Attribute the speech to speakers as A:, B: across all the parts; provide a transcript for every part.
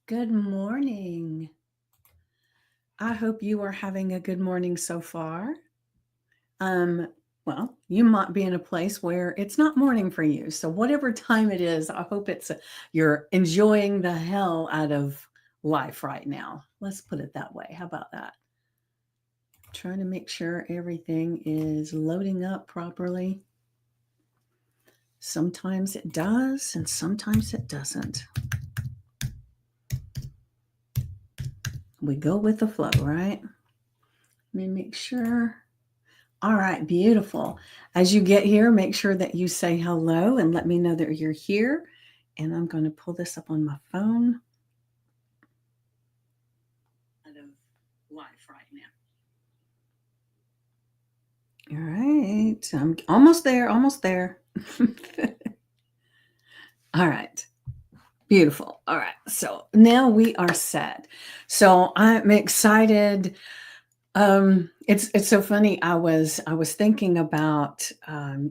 A: Good morning. I hope you are having a good morning so far. Um, you might be in a place where it's not morning for you. So whatever time it is, I hope you're enjoying the hell out of life right now. Let's put it that way. How about that? Trying to make sure everything is loading up properly. Sometimes it does, and sometimes it doesn't. We go with the flow, right? Let me make sure. All right, beautiful. As you get here, make sure that you say hello and let me know that you're here. And I'm going to pull this up on my phone. Out of life right now. All right, I'm almost there, almost there. All right. Beautiful. All right. So now we are set. So I'm excited. It's so funny. I was thinking about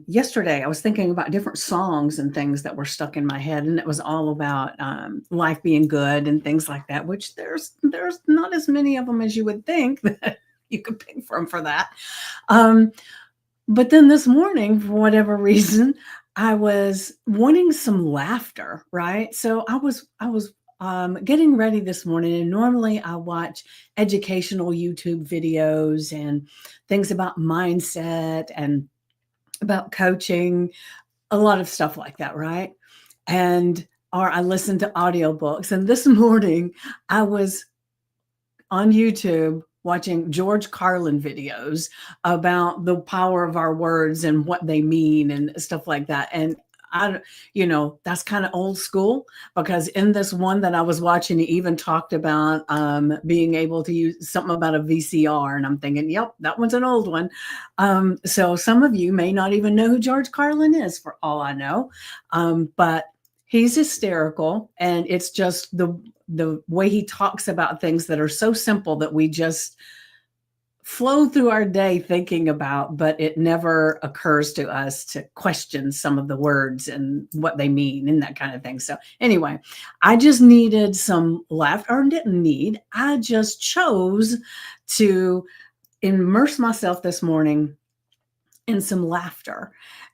A: yesterday. I was thinking about different songs and things that were stuck in my head, and it was all about life being good and things like that. Which there's not as many of them as you would think that you could pick from for that. Um, but then this morning, for whatever reason, I was wanting some laughter, right? So I was getting ready this morning, and normally I watch educational YouTube videos and things about mindset and about coaching, a lot of stuff like that, right? And or I listen to audiobooks. And this morning I was on YouTube watching George Carlin videos about the power of our words and what they mean and stuff like that. And I, that's kind of old school because in this one that I was watching, he even talked about being able to use something about a VCR. And I'm thinking, yep, that one's an old one. So some of you may not even know who George Carlin is for all I know. But he's hysterical. And it's just the way he talks about things that are so simple that we just flow through our day thinking about, but it never occurs to us to question some of the words and what they mean and that kind of thing. So anyway, I just needed some laughter, or didn't need, I just chose to immerse myself this morning in some laughter.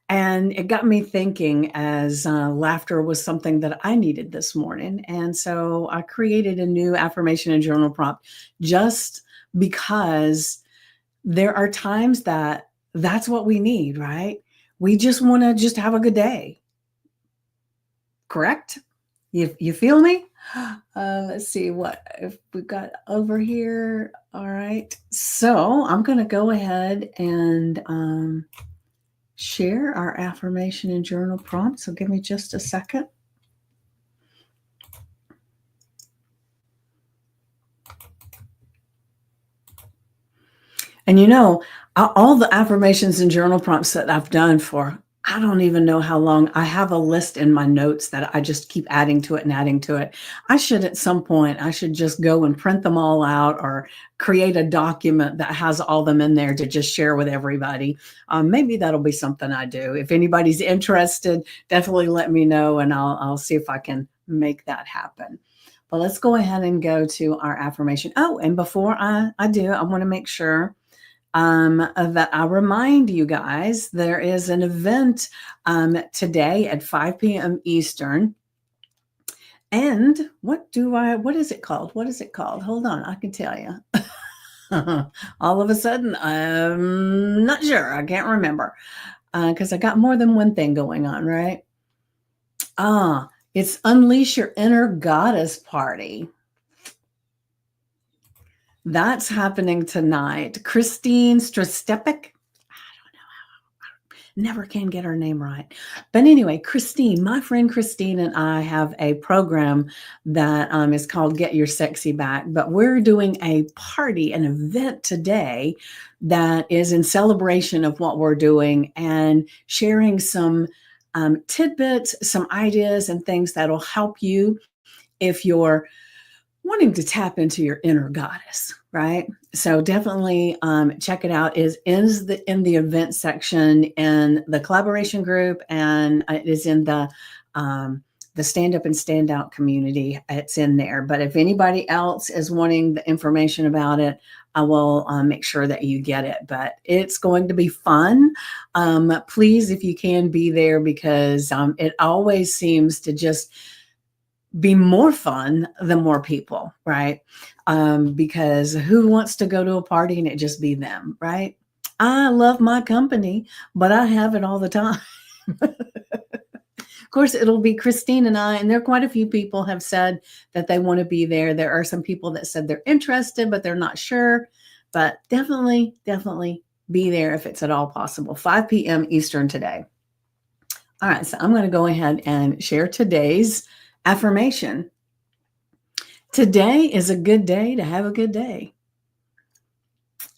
A: And it got me thinking as laughter was something that I needed this morning. And so I created a new affirmation and journal prompt just because there are times that that's what we need, right? We just want to just have a good day. Correct? You feel me? Let's see what if we got over here. All right. So I'm going to go ahead and share our affirmation and journal prompt. So give me just a second. And all the affirmations and journal prompts that I've done for, I don't even know how long. I have a list in my notes that I just keep adding to it and adding to it. I should at some point, I should just go and print them all out or create a document that has all them in there to just share with everybody. Maybe that'll be something I do. If anybody's interested, definitely let me know and I'll see if I can make that happen. But let's go ahead and go to our affirmation. Oh, and before I do, I want to make sure that I remind you guys there is an event today at 5 p.m. Eastern. And what is it called? What is it called? Hold on, I can tell you. All of a sudden, I'm not sure. I can't remember because I got more than one thing going on, right? It's Unleash Your Inner Goddess Party. That's happening tonight. Christine Strastepik. I don't know how. Never can get her name right. But anyway, Christine, my friend Christine and I have a program that is called Get Your Sexy Back. But we're doing a party, an event today that is in celebration of what we're doing and sharing some tidbits, some ideas and things that'll help you if you're wanting to tap into your inner goddess, right? So definitely check it out. Is in the event section in the collaboration group, and it is in the the Stand Up and Stand Out community. It's in there. But if anybody else is wanting the information about it, I will make sure that you get it. But it's going to be fun. Please, if you can, be there, because it always seems to just be more fun the more people, right? Because who wants to go to a party and it just be them, right? I love my company, but I have it all the time. Of course, it'll be Christine and I, and there are quite a few people have said that they want to be there. There are some people that said they're interested, but they're not sure. But definitely, definitely be there if it's at all possible. 5 p.m. Eastern today. All right, so I'm going to go ahead and share today's affirmation. Today is a good day to have a good day.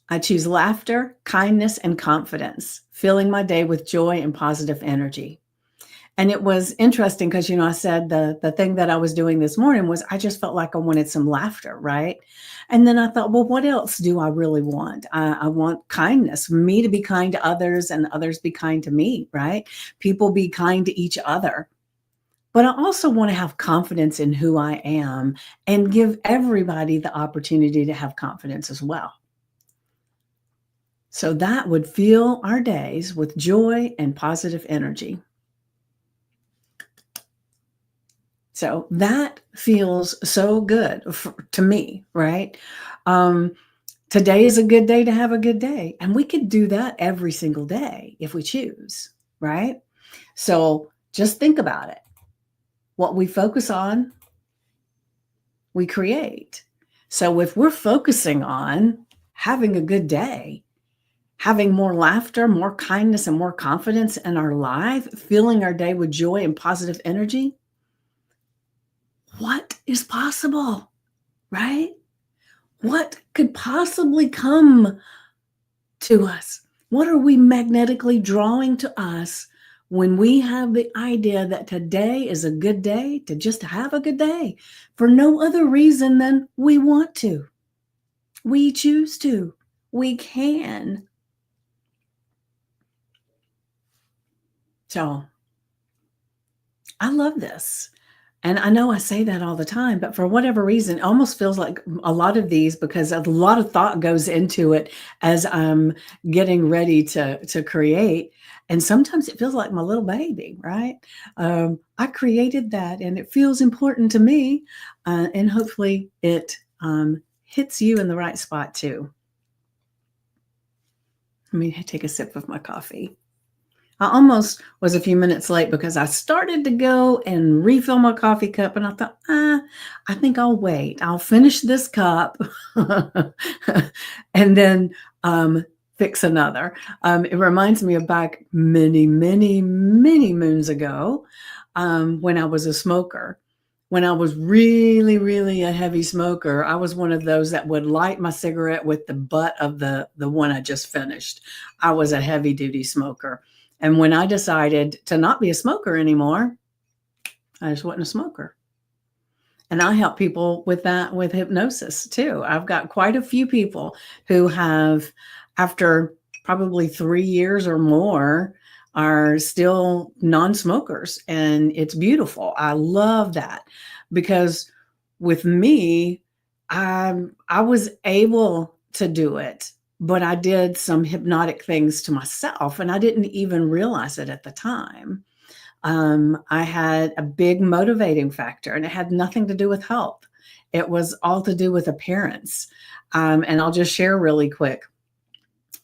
A: I choose laughter, kindness, and confidence, filling my day with joy and positive energy. And it was interesting because, I said the thing that I was doing this morning was I just felt like I wanted some laughter, right? And then I thought, well, what else do I really want? I want kindness, me to be kind to others and others be kind to me, right? People be kind to each other. But I also want to have confidence in who I am and give everybody the opportunity to have confidence as well. So that would fill our days with joy and positive energy. So that feels so good to me, right? Today is a good day to have a good day. And we could do that every single day if we choose, right? So just think about it. What we focus on, we create. So if we're focusing on having a good day, having more laughter, more kindness, and more confidence in our life, filling our day with joy and positive energy, what is possible, right? What could possibly come to us? What are we magnetically drawing to us when we have the idea that today is a good day to just have a good day for no other reason than we want to? We choose to. We can. So I love this. And I know I say that all the time, but for whatever reason, it almost feels like a lot of these, because a lot of thought goes into it as I'm getting ready to create. And sometimes it feels like my little baby, right? I created that and it feels important to me. And hopefully it hits you in the right spot too. Let me take a sip of my coffee. I almost was a few minutes late because I started to go and refill my coffee cup, and I thought, I think I'll wait. I'll finish this cup and then fix another. It reminds me of back many, many, many moons ago when I was a smoker. When I was really, really a heavy smoker, I was one of those that would light my cigarette with the butt of the one I just finished. I was a heavy duty smoker. And when I decided to not be a smoker anymore, I just wasn't a smoker. And I help people with that with hypnosis too. I've got quite a few people who have, after probably 3 years or more, are still non-smokers. And it's beautiful. I love that because with me, I was able to do it, but I did some hypnotic things to myself and I didn't even realize it at the time. I had a big motivating factor and it had nothing to do with health. It was all to do with appearance. And I'll just share really quick.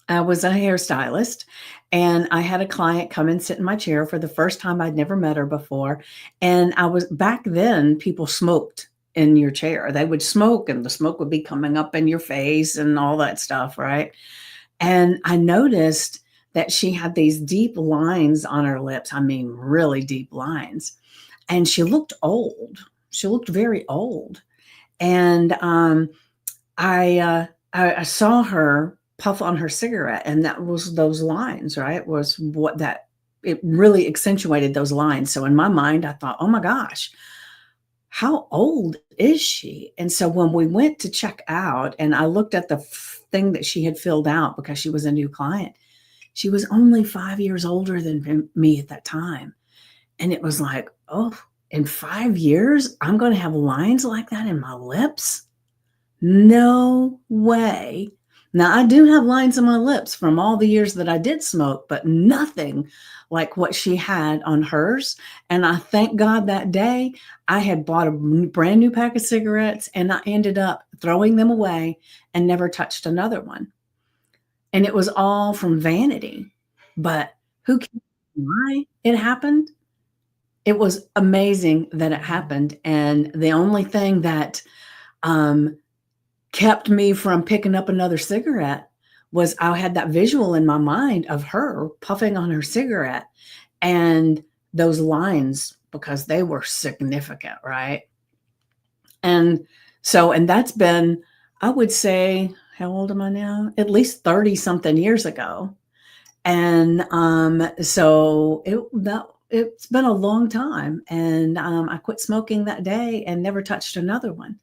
A: I was a hairstylist and I had a client come and sit in my chair for the first time. I'd never met her before. And back then, people smoked in your chair. They would smoke and the smoke would be coming up in your face and all that stuff, right? And I noticed that she had these deep lines on her lips. I mean, really deep lines. And she looked old. She looked very old. And I saw her puff on her cigarette, and that was those lines, right? Was what that it really accentuated those lines. So in my mind, I thought, oh my gosh, how old is she? And so when we went to check out and I looked at the thing that she had filled out because she was a new client, she was only 5 years older than me at that time. And it was like, oh, in 5 years, I'm going to have lines like that in my lips? No way. Now, I do have lines on my lips from all the years that I did smoke, but nothing like what she had on hers. And I thank God that day I had bought a brand new pack of cigarettes and I ended up throwing them away and never touched another one. And it was all from vanity. But who cares why it happened? It was amazing that it happened. And the only thing that um, kept me from picking up another cigarette was I had that visual in my mind of her puffing on her cigarette and those lines because they were significant, right? And so, and that's been, I would say, how old am I now? At least 30 something years ago. And so it's been a long time. And I quit smoking that day and never touched another one.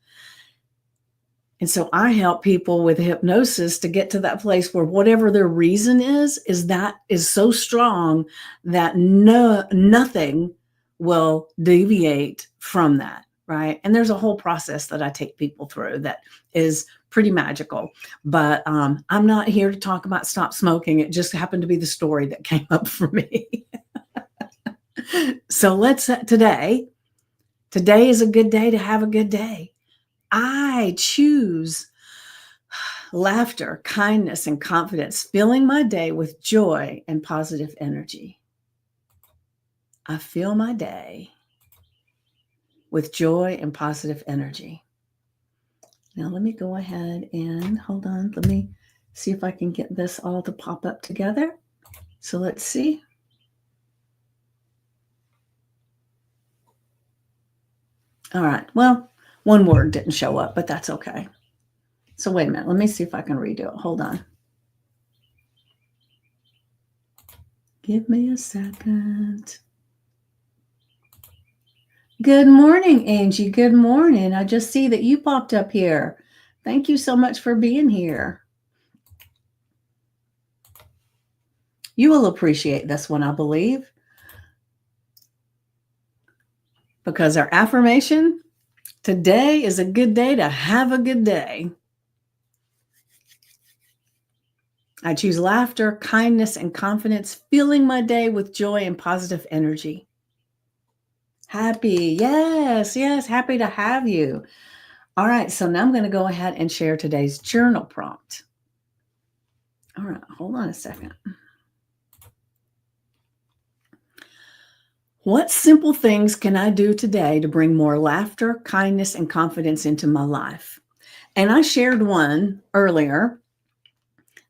A: And so I help people with hypnosis to get to that place where whatever their reason is that is so strong that nothing will deviate from that, right? And there's a whole process that I take people through that is pretty magical. But I'm not here to talk about stop smoking. It just happened to be the story that came up for me. So today is a good day to have a good day. I choose laughter, kindness, and confidence, filling my day with joy and positive energy. I fill my day with joy and positive energy. Now, let me go ahead and hold on. Let me see if I can get this all to pop up together. So let's see. All right. Well, one word didn't show up, but that's okay. So wait a minute. Let me see if I can redo it. Hold on. Give me a second. Good morning, Angie. Good morning. I just see that you popped up here. Thank you so much for being here. You will appreciate this one, I believe. Because our affirmation, today is a good day to have a good day. I choose laughter, kindness, and confidence, filling my day with joy and positive energy. Happy. Yes, happy to have you. All right, so now I'm going to go ahead and share today's journal prompt. All right, hold on a second. What simple things can I do today to bring more laughter, kindness, and confidence into my life? And I shared one earlier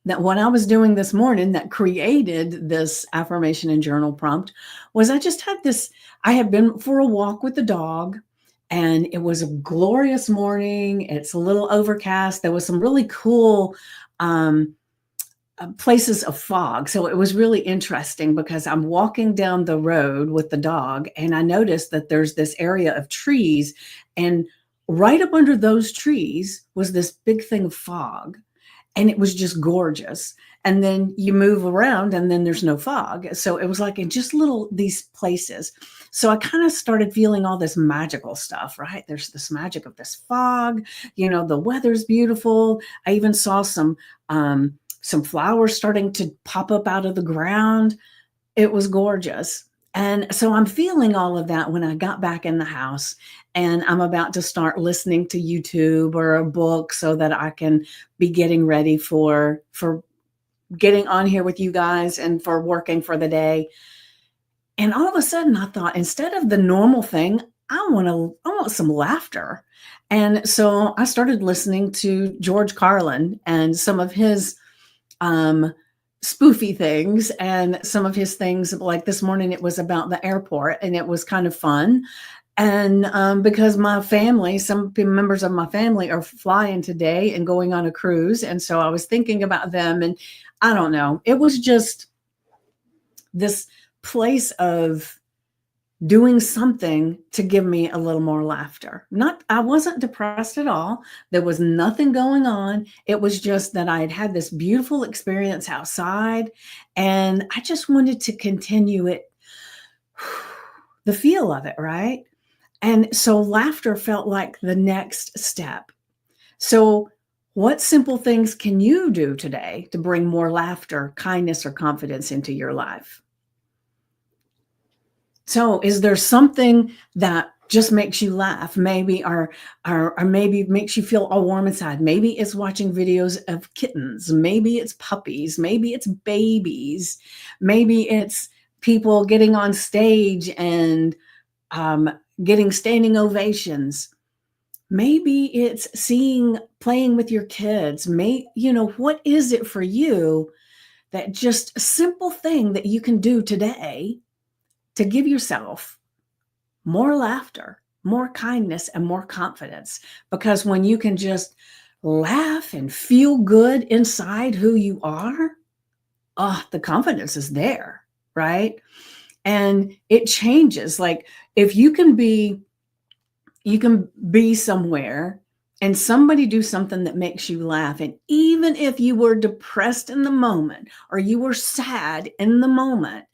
A: that what I was doing this morning that created this affirmation and journal prompt was I just had this, I had been for a walk with the dog and it was a glorious morning. It's a little overcast. There was some really cool places of fog. So it was really interesting because I'm walking down the road with the dog and I noticed that there's this area of trees and right up under those trees was this big thing of fog. And it was just gorgeous. And then you move around and then there's no fog. So it was like in just these places. So I kind of started feeling all this magical stuff, right? There's this magic of this fog, the weather's beautiful. I even saw some flowers starting to pop up out of the ground. It was gorgeous. And so I'm feeling all of that when I got back in the house and I'm about to start listening to YouTube or a book so that I can be getting ready for getting on here with you guys and for working for the day. And all of a sudden I thought, instead of the normal thing, I want some laughter. And so I started listening to George Carlin and some of his spoofy things and some of his things. Like this morning it was about the airport and it was kind of fun. And because some members of my family are flying today and going on a cruise. And so I was thinking about them and I don't know, it was just this place of doing something to give me a little more laughter. I wasn't depressed at all. There was nothing going on. It was just that I had had this beautiful experience outside and I just wanted to continue it, the feel of it, right? And so laughter felt like the next step. So, what simple things can you do today to bring more laughter, kindness, or confidence into your life? So, is there something that just makes you laugh? Maybe or maybe makes you feel all warm inside. Maybe it's watching videos of kittens. Maybe it's puppies. Maybe it's babies. Maybe it's people getting on stage and um, getting standing ovations. Maybe it's playing with your kids. What is it for you that just a simple thing that you can do today to give yourself more laughter, more kindness, and more confidence? Because when you can just laugh and feel good inside who you are, the confidence is there, right? And it changes. Like if you can be somewhere and somebody do something that makes you laugh. And even if you were depressed in the moment or you were sad in the moment,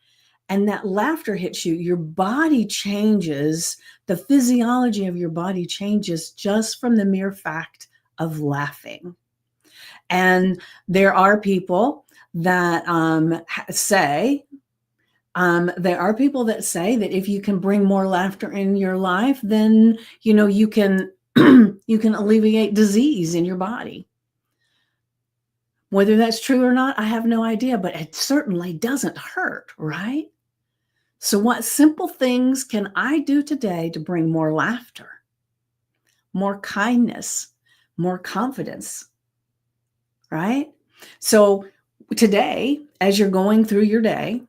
A: and that laughter hits you, your body changes. The physiology of your body changes just from the mere fact of laughing. And there are people that say, there are people that say that if you can bring more laughter in your life, then you can you can alleviate disease in your body. Whether that's true or not, I have no idea, but it certainly doesn't hurt, right? So, what simple things can I do today to bring more laughter, more kindness, more confidence, right? So, today, as you're going through your day,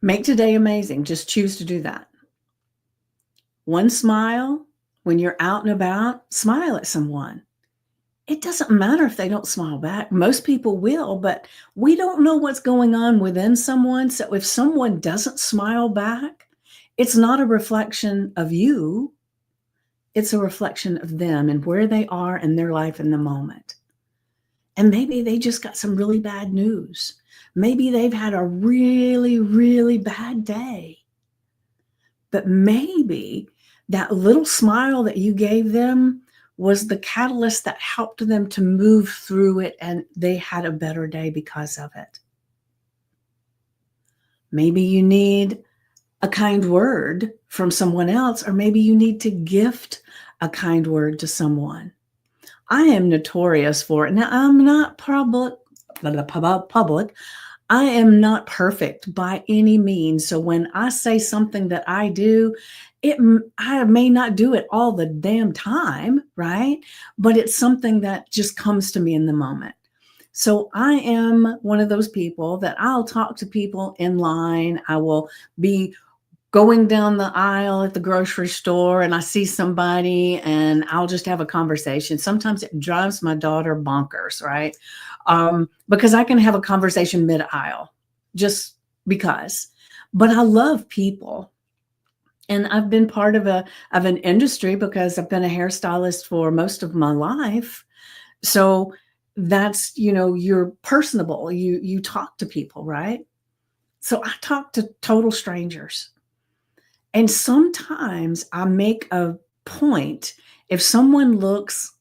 A: make today amazing. Just choose to do that. One smile when you're out and about, smile at someone. It doesn't matter if they don't smile back. Most people will, but we don't know what's going on within someone. So if someone doesn't smile back, it's not a reflection of you. It's a reflection of them and where they are in their life in the moment. And maybe they just got some really bad news. Maybe they've had a really, really bad day. But maybe that little smile that you gave them was the catalyst that helped them to move through it, and they had a better day because of it. Maybe you need a kind word from someone else, or maybe you need to gift a kind word to someone. I am notorious for it. Now, I'm not public. I am not perfect by any means. So when I say something that I do, I may not do it all the damn time, right? But it's something that just comes to me in the moment. So I am one of those people that I'll talk to people in line. I will be going down the aisle at the grocery store and I see somebody and I'll just have a conversation. Sometimes it drives my daughter bonkers, right? Because I can have a conversation mid aisle just because. But I love people. And I've been part of an industry because I've been a hairstylist for most of my life. So that's, you're personable. You talk to people, right? So I talk to total strangers. And sometimes I make a point, if someone looks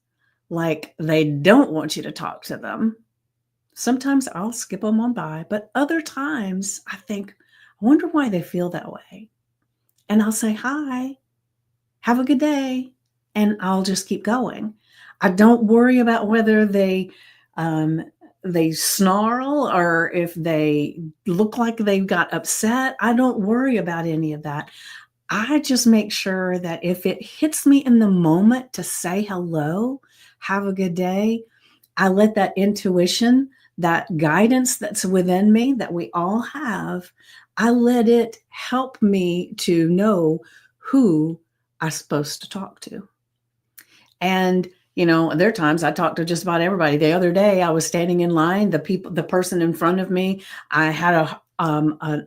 A: like they don't want you to talk to them, sometimes I'll skip them on by. But other times I think, I wonder why they feel that way. And I'll say, hi, have a good day. And I'll just keep going. I don't worry about whether they snarl or if they look like they've got upset. I don't worry about any of that. I just make sure that if it hits me in the moment to say hello, have a good day, I let that intuition, that guidance that's within me that we all have, I let it help me to know who I'm supposed to talk to. And there are times I talk to just about everybody. The other day I was standing in line, the person in front of me, I had a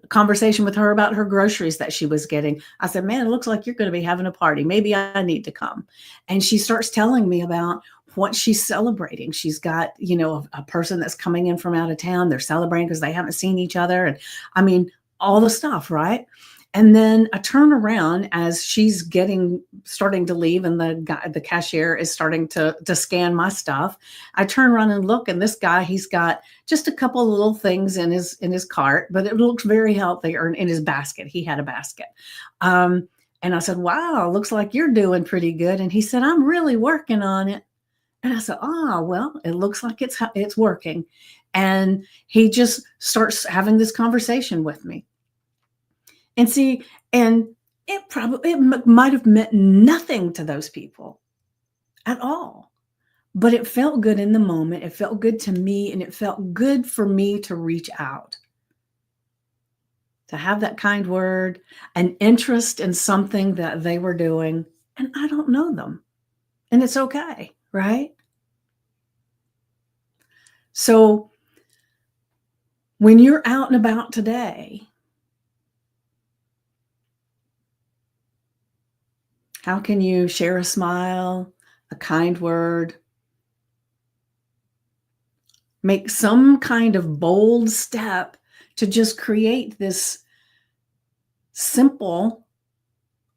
A: conversation with her about her groceries that she was getting. I said, man, it looks like you're going to be having a party. Maybe I need to come. And she starts telling me about what she's celebrating. She's got, a person that's coming in from out of town. They're celebrating because they haven't seen each other. And I mean, all the stuff, right? And then I turn around as she's starting to leave, and the cashier is starting to scan my stuff. I turn around and look, and this guy, he's got just a couple of little things in his cart, but it looks very healthy, or in his basket. He had a basket. And I said, "Wow, looks like you're doing pretty good." And he said, "I'm really working on it." And I said, well, it looks like it's working." And he just starts having this conversation with me. And see, and it might have meant nothing to those people at all, but it felt good in the moment. It felt good to me, and it felt good for me to reach out, to have that kind word, an interest in something that they were doing, and I don't know them, and it's okay, right? So when you're out and about today, how can you share a smile, a kind word, make some kind of bold step to just create this simple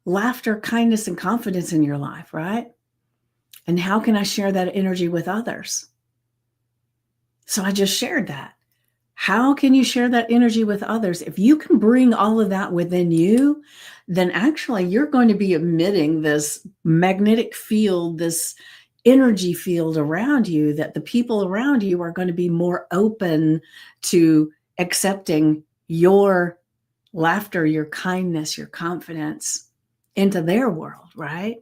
A: laughter, kindness, and confidence in your life, right? And how can I share that energy with others? So I just shared that. How can you share that energy with others? If you can bring all of that within you, then actually you're going to be emitting this magnetic field, this energy field around you, that the people around you are going to be more open to accepting your laughter, your kindness, your confidence into their world, right?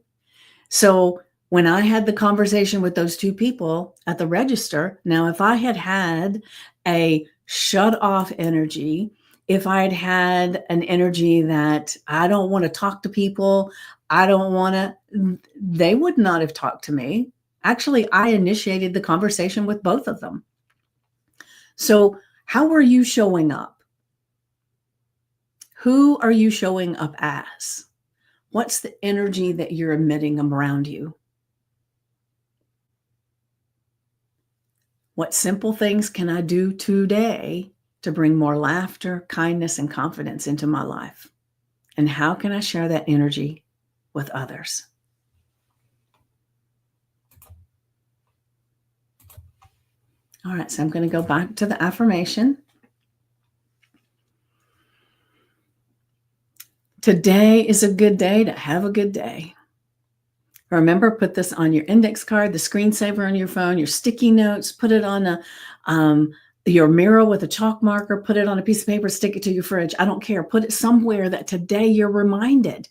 A: So when I had the conversation with those two people at the register, now if I had had a shut off energy, if I had had an energy that I don't want to talk to people, I don't want to, they would not have talked to me. Actually, I initiated the conversation with both of them. So how are you showing up? Who are you showing up as? What's the energy that you're emitting around you? What simple things can I do today to bring more laughter, kindness, and confidence into my life? And how can I share that energy with others? All right, so I'm going to go back to the affirmation. Today is a good day to have a good day. Remember, put this on your index card, the screensaver on your phone, your sticky notes, put it on your mirror with a chalk marker, put it on a piece of paper, stick it to your fridge. I don't care. Put it somewhere that today you're reminded.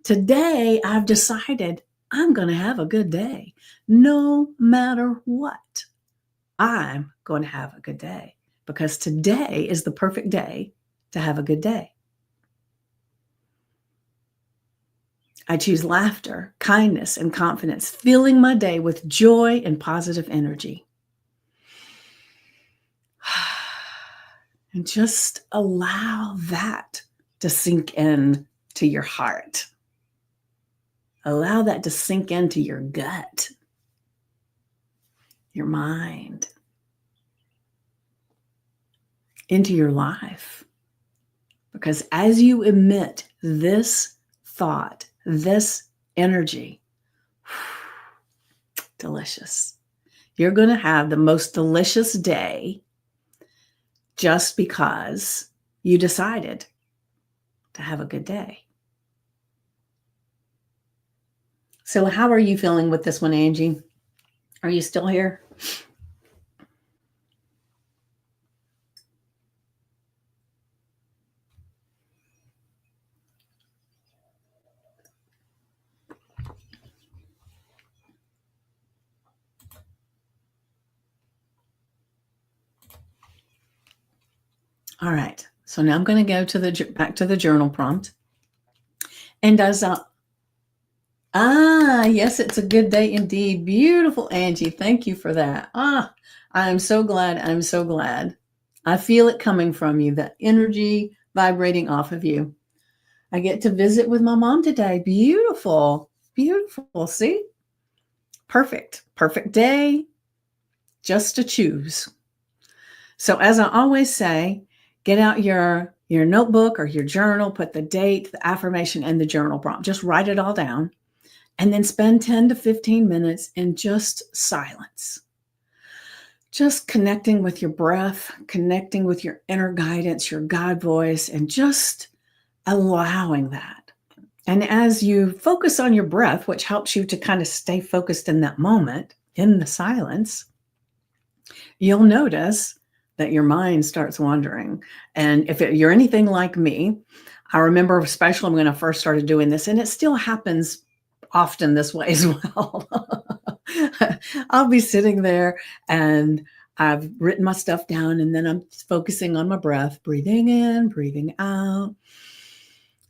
A: Today, I've decided I'm going to have a good day. No matter what, I'm going to have a good day, because today is the perfect day to have a good day. I choose laughter, kindness, and confidence, filling my day with joy and positive energy. And just allow that to sink in to your heart. Allow that to sink into your gut, your mind, into your life. Because as you emit this thought, this energy, delicious. You're going to have the most delicious day just because you decided to have a good day. So how are you feeling with this one, Angie? Are you still here? All right. So now I'm going to go to back to the journal prompt. And as yes, it's a good day indeed. Beautiful, Angie. Thank you for that. I'm so glad. I'm so glad. I feel it coming from you, that energy vibrating off of you. I get to visit with my mom today. Beautiful. Beautiful. See? Perfect. Perfect day just to choose. So as I always say, get out your your notebook or your journal, put the date, the affirmation, and the journal prompt. Just write it all down and then spend 10 to 15 minutes in just silence. Just connecting with your breath, connecting with your inner guidance, your God voice, and just allowing that. And as you focus on your breath, which helps you to kind of stay focused in that moment, in the silence, you'll notice that your mind starts wandering. And if you're anything like me, I remember, especially when I first started doing this, and it still happens often this way as well. I'll be sitting there and I've written my stuff down, and then I'm focusing on my breath, breathing in, breathing out.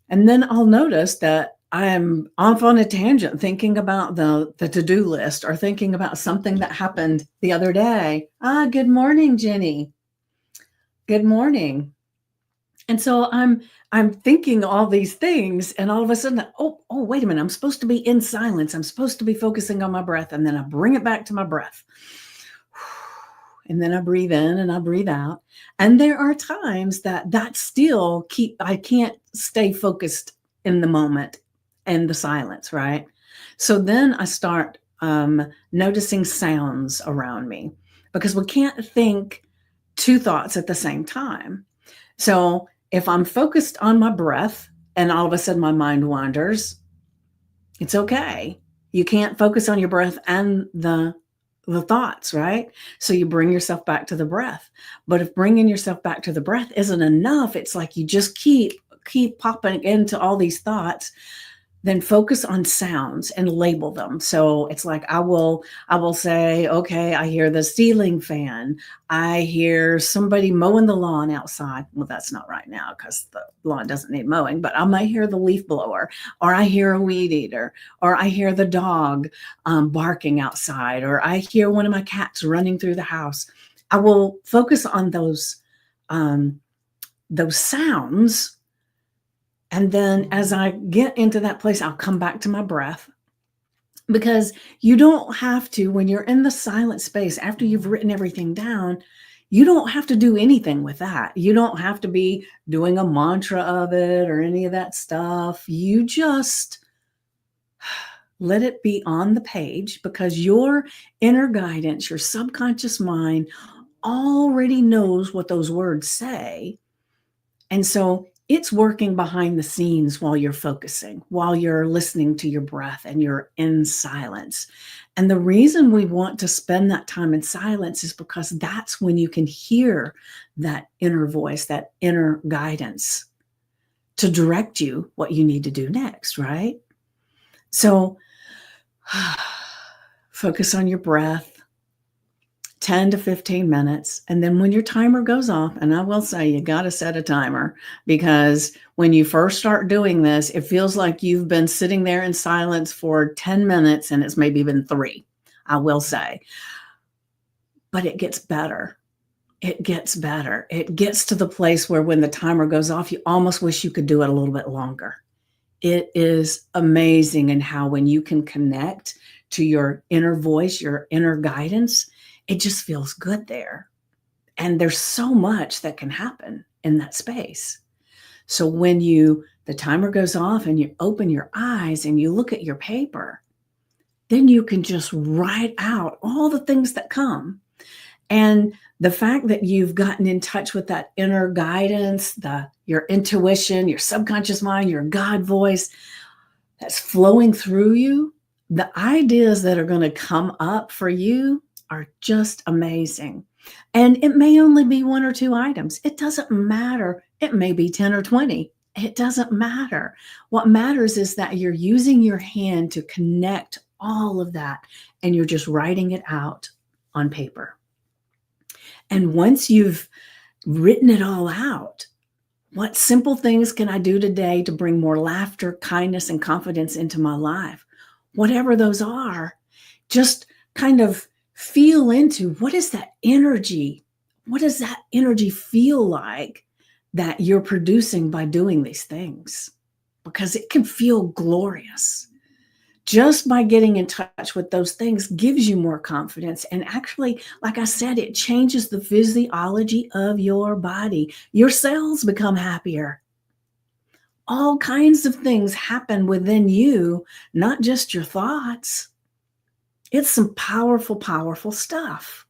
A: And then I'll notice that I'm off on a tangent thinking about the to-do list or thinking about something that happened the other day. Good morning, Jenny. Good morning. And so I'm thinking all these things, and all of a sudden, oh, wait a minute, I'm supposed to be in silence. I'm supposed to be focusing on my breath, and then I bring it back to my breath. And then I breathe in and I breathe out. And there are times that still I can't stay focused in the moment and the silence, right? So then I start noticing sounds around me, because we can't think two thoughts at the same time. So if I'm focused on my breath and all of a sudden my mind wanders, it's okay. You can't focus on your breath and the thoughts, right? So you bring yourself back to the breath. But if bringing yourself back to the breath isn't enough, it's like you just keep popping into all these thoughts, then focus on sounds and label them. So it's like I will say, okay, I hear the ceiling fan. I hear somebody mowing the lawn outside. Well, that's not right now because the lawn doesn't need mowing, but I might hear the leaf blower, or I hear a weed eater, or I hear the dog barking outside, or I hear one of my cats running through the house. I will focus on those sounds. And then as I get into that place, I'll come back to my breath, because you don't have to, when you're in the silent space, after you've written everything down, you don't have to do anything with that. You don't have to be doing a mantra of it or any of that stuff. You just let it be on the page, because your inner guidance, your subconscious mind already knows what those words say. And so it's working behind the scenes while you're focusing, while you're listening to your breath and you're in silence. And the reason we want to spend that time in silence is because that's when you can hear that inner voice, that inner guidance to direct you what you need to do next, right? So focus on your breath. 10 to 15 minutes. And then when your timer goes off, and I will say you got to set a timer, because when you first start doing this, it feels like you've been sitting there in silence for 10 minutes and it's maybe been 3, I will say. But it gets better. It gets better. It gets to the place where when the timer goes off, you almost wish you could do it a little bit longer. It is amazing in how when you can connect to your inner voice, your inner guidance, it just feels good there. And there's so much that can happen in that space. So when the timer goes off and you open your eyes and you look at your paper, then you can just write out all the things that come. And the fact that you've gotten in touch with that inner guidance, your intuition, your subconscious mind, your God voice that's flowing through you, the ideas that are going to come up for you are just amazing. And it may only be 1 or 2 items. It doesn't matter. It may be 10 or 20. It doesn't matter. What matters is that you're using your hand to connect all of that, and you're just writing it out on paper. And once you've written it all out, what simple things can I do today to bring more laughter, kindness, and confidence into my life? Whatever those are, just kind of feel into what is that energy? What does that energy feel like that you're producing by doing these things? Because it can feel glorious. just by getting in touch with those things gives you more confidence. And actually, like I said, it changes the physiology of your body. Your cells become happier. All kinds of things happen within you, not just your thoughts. It's some powerful, powerful stuff.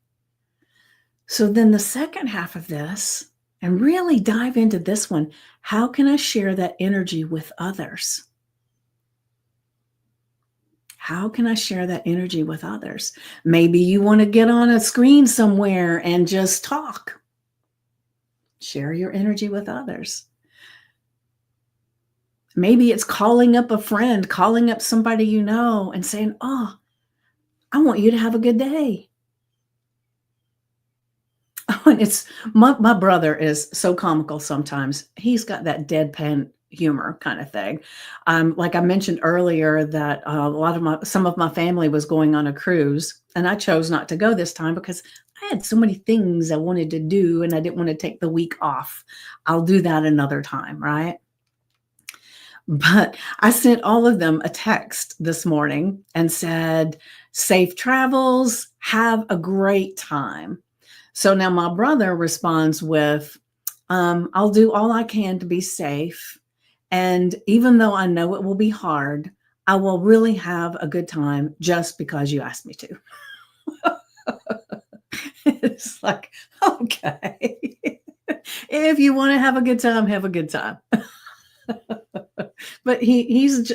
A: So then the second half of this, and really dive into this one, how can I share that energy with others? How can I share that energy with others? Maybe you want to get on a screen somewhere and just talk. Share your energy with others. Maybe it's calling up a friend, calling up somebody you know and saying, "Oh, I want you to have a good day." Oh, and it's my brother is so comical sometimes. He's got that deadpan humor kind of thing. Like I mentioned earlier that some of my family was going on a cruise, and I chose not to go this time because I had so many things I wanted to do, and I didn't want to take the week off. I'll do that another time, right? But I sent all of them a text this morning and said, "Safe travels, have a great time." So now my brother responds with, "I'll do all I can to be safe. And even though I know it will be hard, I will really have a good time just because you asked me to." It's like, okay. If you want to have a good time, have a good time. But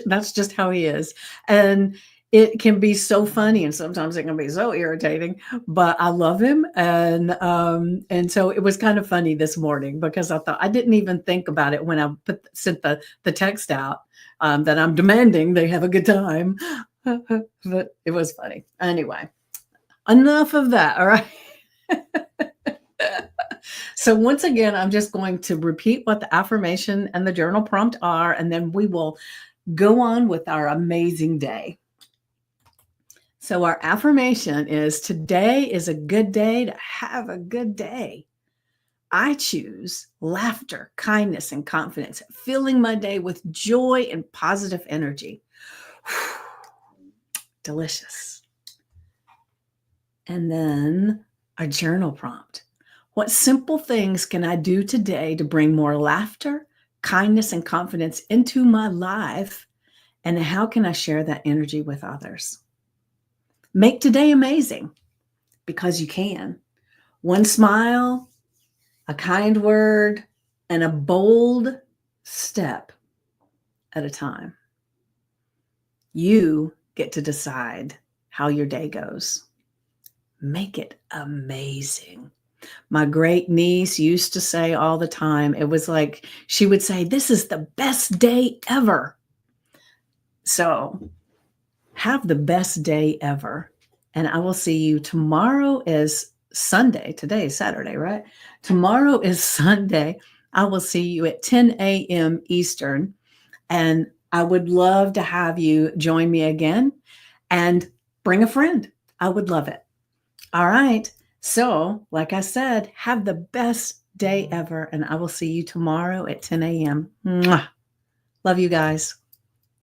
A: that's just how he is. And it can be so funny and sometimes it can be so irritating, but I love him. And so it was kind of funny this morning because I thought I didn't even think about it when I sent the text out that I'm demanding they have a good time. But it was funny. Anyway, enough of that. All right. So once again, I'm just going to repeat what the affirmation and the journal prompt are, and then we will go on with our amazing day. So our affirmation is, today is a good day to have a good day. I choose laughter, kindness, and confidence, filling my day with joy and positive energy. Delicious. And then a journal prompt. What simple things can I do today to bring more laughter, kindness, and confidence into my life? And how can I share that energy with others? Make today amazing because you can. One smile, a kind word, and a bold step at a time. You get to decide how your day goes. Make it amazing. My great niece used to say all the time, it was like she would say, "This is the best day ever." So have the best day ever. And I will see you tomorrow. Is Sunday. Today is Saturday, right? Tomorrow is Sunday. I will see you at 10 a.m. Eastern. And I would love to have you join me again and bring a friend. I would love it. All right. So, like I said, have the best day ever. And I will see you tomorrow at 10 a.m. Mwah. Love you guys.